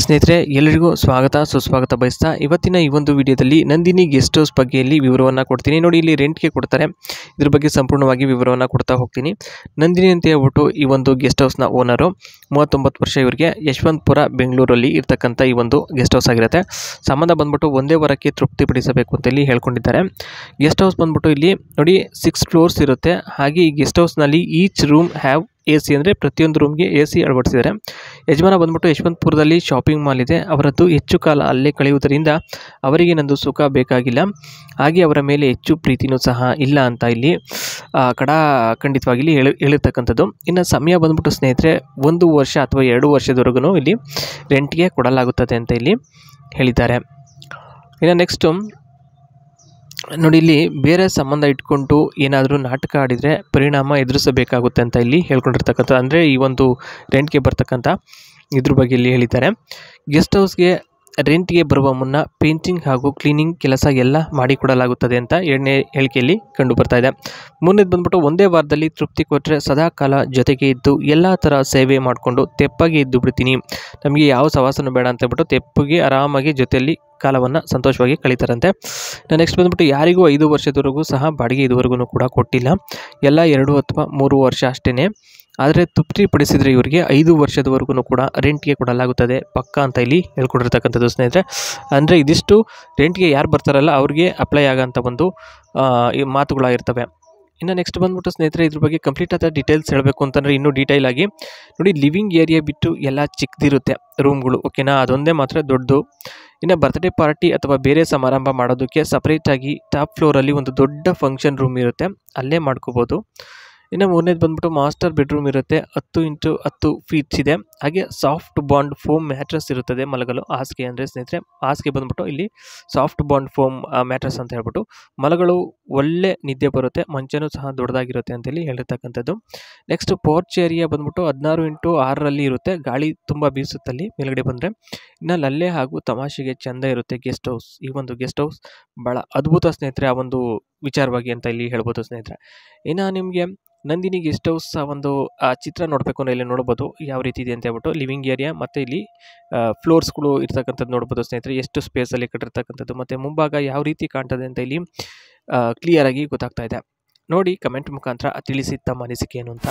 ಸ್ನೇಹಿತರೆ ಎಲ್ಲರಿಗೂ ಸ್ವಾಗತ ಸುಸ್ವಾಗತ ಬಯಸ್ತಾ ಇವತ್ತಿನ ಈ ಒಂದು ವಿಡಿಯೋದಲ್ಲಿ ನಂದಿನಿ ಗೆಸ್ಟ್ ಹೌಸ್ ಬಗ್ಗೆಯಲ್ಲಿ ವಿವರವನ್ನು ಕೊಡ್ತೀನಿ. ನೋಡಿ, ಇಲ್ಲಿ ರೆಂಟ್ಗೆ ಕೊಡ್ತಾರೆ, ಇದ್ರ ಬಗ್ಗೆ ಸಂಪೂರ್ಣವಾಗಿ ವಿವರವನ್ನು ಕೊಡ್ತಾ ಹೋಗ್ತೀನಿ. ನಂದಿನಿ ಅಂತ ಹೇಳ್ಬಿಟ್ಟು ಈ ಒಂದು ಗೆಸ್ಟ್ ಹೌಸ್ನ ಓನರು, 39 ವರ್ಷ, ಇವರಿಗೆ ಯಶವಂತಪುರ ಬೆಂಗಳೂರಲ್ಲಿ ಇರ್ತಕ್ಕಂಥ ಈ ಒಂದು ಗೆಸ್ಟ್ ಹೌಸ್ ಆಗಿರುತ್ತೆ. ಸಂಬಂಧ ಬಂದ್ಬಿಟ್ಟು ಒಂದೇ ವಾರಕ್ಕೆ ತೃಪ್ತಿಪಡಿಸಬೇಕು ಅಂತ ಇಲ್ಲಿ ಹೇಳ್ಕೊಂಡಿದ್ದಾರೆ. ಗೆಸ್ಟ್ ಹೌಸ್ ಬಂದ್ಬಿಟ್ಟು ಇಲ್ಲಿ ನೋಡಿ 6 ಫ್ಲೋರ್ಸ್ ಇರುತ್ತೆ. ಹಾಗೆ ಈ ಗೆಸ್ಟ್ ಹೌಸ್ನಲ್ಲಿ ಈಚ್ ರೂಮ್ ಹ್ಯಾವ್ AC ಅಂದರೆ ಪ್ರತಿಯೊಂದು ರೂಮ್ಗೆ AC ಅಳವಡಿಸಿದ್ದಾರೆ. ಯಜಮಾನ ಬಂದ್ಬಿಟ್ಟು ಯಶವಂತಪುರದಲ್ಲಿ ಶಾಪಿಂಗ್ ಮಾಲ್ ಇದೆ, ಅವರದ್ದು ಹೆಚ್ಚು ಕಾಲ ಅಲ್ಲೇ ಕಳೆಯುವುದರಿಂದ ಅವರಿಗೆ ನಂದು ಸುಖ ಬೇಕಾಗಿಲ್ಲ, ಹಾಗೆ ಅವರ ಮೇಲೆ ಹೆಚ್ಚು ಪ್ರೀತಿನೂ ಸಹ ಇಲ್ಲ ಅಂತ ಇಲ್ಲಿ ಖಂಡಿತವಾಗಿ ಇಲ್ಲಿ ಹೇಳಿರ್ತಕ್ಕಂಥದ್ದು. ಇನ್ನು ಸಮಯ ಬಂದ್ಬಿಟ್ಟು ಸ್ನೇಹಿತರೆ 1 ವರ್ಷ ಅಥವಾ 2 ವರ್ಷದವರೆಗೂ ಇಲ್ಲಿ ರೆಂಟ್ಗೆ ಕೊಡಲಾಗುತ್ತದೆ ಅಂತ ಇಲ್ಲಿ ಹೇಳಿದ್ದಾರೆ. ಇನ್ನು ನೆಕ್ಸ್ಟು ನೋಡಿ, ಇಲ್ಲಿ ಬೇರೆ ಸಂಬಂಧ ಇಟ್ಕೊಂಡು ಏನಾದರೂ ನಾಟಕ ಆಡಿದರೆ ಪರಿಣಾಮ ಎದುರಿಸಬೇಕಾಗುತ್ತೆ ಅಂತ ಇಲ್ಲಿ ಹೇಳ್ಕೊಂಡಿರ್ತಕ್ಕಂಥ, ಅಂದರೆ ಈ ಒಂದು ರೆಂಟ್ಗೆ ಬರ್ತಕ್ಕಂಥ ಇದ್ರ ಬಗ್ಗೆ ಇಲ್ಲಿ ಹೇಳಿದ್ದಾರೆ. ಗೆಸ್ಟ್ ಹೌಸ್ಗೆ ರೆಂಟ್ಗೆ ಬರುವ ಮುನ್ನ ಪೇಂಟಿಂಗ್ ಹಾಗೂ ಕ್ಲೀನಿಂಗ್ ಕೆಲಸ ಎಲ್ಲ ಮಾಡಿಕೊಡಲಾಗುತ್ತದೆ ಅಂತ 2ನೇ ಹೇಳಿಕೆಯಲ್ಲಿ ಕಂಡು ಬರ್ತಾ ಇದೆ. ಮುಂದೆ ಬಂದ್ಬಿಟ್ಟು ಒಂದೇ ವಾರದಲ್ಲಿ ತೃಪ್ತಿ ಕೊಟ್ಟರೆ ಸದಾಕಾಲ ಜೊತೆಗೆ ಇದ್ದು ಎಲ್ಲ ಥರ ಸೇವೆ ಮಾಡಿಕೊಂಡು ತೆಪ್ಪಾಗಿ ಇದ್ದು ಬಿಡ್ತೀನಿ, ನಮಗೆ ಯಾವ ಸವಾಸನೂ ಬೇಡ ಅಂತ ಹೇಳ್ಬಿಟ್ಟು ತೆಪ್ಪಗೆ ಆರಾಮಾಗಿ ಜೊತೆಯಲ್ಲಿ ಕಾಲವನ್ನು ಸಂತೋಷವಾಗಿ ಕಳೀತಾರಂತೆ. ನೆಕ್ಸ್ಟ್ ಬಂದ್ಬಿಟ್ಟು ಯಾರಿಗೂ 5 ವರ್ಷದವರೆಗೂ ಸಹ ಬಾಡಿಗೆ ಇದುವರೆಗೂ ಕೂಡ ಕೊಟ್ಟಿಲ್ಲ, ಎಲ್ಲ 2 ಅಥವಾ 3 ವರ್ಷ ಅಷ್ಟೇ. ಆದರೆ ತೃಪ್ತಿಪಡಿಸಿದರೆ ಇವರಿಗೆ 5 ವರ್ಷದವರೆಗೂ ಕೂಡ ರೆಂಟ್ಗೆ ಕೊಡಲಾಗುತ್ತದೆ ಪಕ್ಕ ಅಂತ ಇಲ್ಲಿ ಹೇಳ್ಕೊಂಡಿರ್ತಕ್ಕಂಥದ್ದು ಸ್ನೇಹಿತರೆ. ಅಂದರೆ ಇದಿಷ್ಟು ರೆಂಟ್ಗೆ ಯಾರು ಬರ್ತಾರಲ್ಲ ಅವ್ರಿಗೆ ಅಪ್ಲೈ ಆಗೋಂಥ ಒಂದು ಈ ಮಾತುಗಳಾಗಿರ್ತವೆ. ಇನ್ನು ನೆಕ್ಸ್ಟ್ ಬಂದ್ಬಿಟ್ಟು ಸ್ನೇಹಿತರೆ ಇದ್ರ ಬಗ್ಗೆ ಕಂಪ್ಲೀಟ್ ಆದ ಡೀಟೇಲ್ಸ್ ಹೇಳಬೇಕು ಅಂತಂದರೆ ಇನ್ನೂ ಡೀಟೇಲ್ ಆಗಿ ನೋಡಿ, ಲಿವಿಂಗ್ ಏರಿಯಾ ಬಿಟ್ಟು ಎಲ್ಲ ಚಿಕ್ಕದಿರುತ್ತೆ ರೂಮ್ಗಳು, ಓಕೆನಾ, ಅದೊಂದೇ ಮಾತ್ರ ದೊಡ್ಡದು. ಇನ್ನು ಬರ್ತ್ಡೇ ಪಾರ್ಟಿ ಅಥವಾ ಬೇರೆ ಸಮಾರಂಭ ಮಾಡೋದಕ್ಕೆ ಸಪ್ರೇಟಾಗಿ ಟಾಪ್ ಫ್ಲೋರಲ್ಲಿ ಒಂದು ದೊಡ್ಡ ಫಂಕ್ಷನ್ ರೂಮ್ ಇರುತ್ತೆ, ಅಲ್ಲೇ ಮಾಡ್ಕೋಬೋದು. ಇನ್ನು 3ನೇದು ಬಂದ್ಬಿಟ್ಟು ಮಾಸ್ಟರ್ ಬೆಡ್ರೂಮ್ ಇರುತ್ತೆ, 10x10 ಫೀಟ್ಸ್ ಇದೆ. ಹಾಗೆ ಸಾಫ್ಟ್ ಬಾಂಡ್ ಫೋಮ್ ಮ್ಯಾಟ್ರಸ್ ಇರುತ್ತದೆ ಮಲಗಲು. ಹಾಸಿಗೆ ಅಂದರೆ ಸ್ನೇಹಿತರೆ ಹಾಸಿಗೆ ಬಂದ್ಬಿಟ್ಟು ಇಲ್ಲಿ ಸಾಫ್ಟ್ ಬಾಂಡ್ ಫೋಮ್ ಮ್ಯಾಟ್ರಸ್ ಅಂತ ಹೇಳ್ಬಿಟ್ಟು ಮಲಗಳು ಒಳ್ಳೆ ನಿದ್ದೆ ಬರುತ್ತೆ, ಮಂಚನೂ ಸಹ ದೊಡ್ಡದಾಗಿರುತ್ತೆ ಅಂತೇಳಿ ಹೇಳಿರ್ತಕ್ಕಂಥದ್ದು. ನೆಕ್ಸ್ಟ್ ಪೋರ್ಚ್ ಏರಿಯಾ ಬಂದ್ಬಿಟ್ಟು 16x6ರಲ್ಲಿ ಇರುತ್ತೆ, ಗಾಳಿ ತುಂಬ ಬೀಸುತ್ತಲ್ಲಿ ಮೇಲ್ಗಡೆ ಬಂದರೆ. ಇನ್ನು ಲಲ್ಲೆ ಹಾಗೂ ತಮಾಷೆಗೆ ಚೆಂದ ಇರುತ್ತೆ ಗೆಸ್ಟ್ ಹೌಸ್. ಈ ಒಂದು ಗೆಸ್ಟ್ ಹೌಸ್ ಭಾಳ ಅದ್ಭುತ ಸ್ನೇಹಿತರೆ, ಆ ಒಂದು ವಿಚಾರವಾಗಿ ಅಂತ ಇಲ್ಲಿ ಹೇಳ್ಬೋದು ಸ್ನೇಹಿತರೆ. ಇನ್ನು ನಿಮಗೆ ನಂದಿನಿ ಗೆಸ್ಟ್ ಹೌಸ್ ಒಂದು ಚಿತ್ರ ನೋಡಬೇಕು ಅಂದರೆ ಇಲ್ಲಿ ನೋಡ್ಬೋದು ಯಾವ ರೀತಿ ಇದೆ ಅಂತ ಹೇಳ್ಬಿಟ್ಟು. ಲಿವಿಂಗ್ ಏರಿಯಾ ಮತ್ತು ಇಲ್ಲಿ ಫ್ಲೋರ್ಸ್ಗಳು ಇರ್ತಕ್ಕಂಥದ್ದು ನೋಡ್ಬೋದು ಸ್ನೇಹಿತರೆ, ಎಷ್ಟು ಸ್ಪೇಸಲ್ಲಿ ಕಟ್ಟಿರ್ತಕ್ಕಂಥದ್ದು ಮತ್ತು ಮುಂಭಾಗ ಯಾವ ರೀತಿ ಕಾಣ್ತದೆ ಅಂತ ಇಲ್ಲಿ ಕ್ಲಿಯರಾಗಿ ಗೊತ್ತಾಗ್ತಾ ಇದೆ. ನೋಡಿ, ಕಮೆಂಟ್ ಮುಖಾಂತರ ತಿಳಿಸಿ ತಮ್ಮ ಅನಿಸಿಕೆ ಏನು ಅಂತ.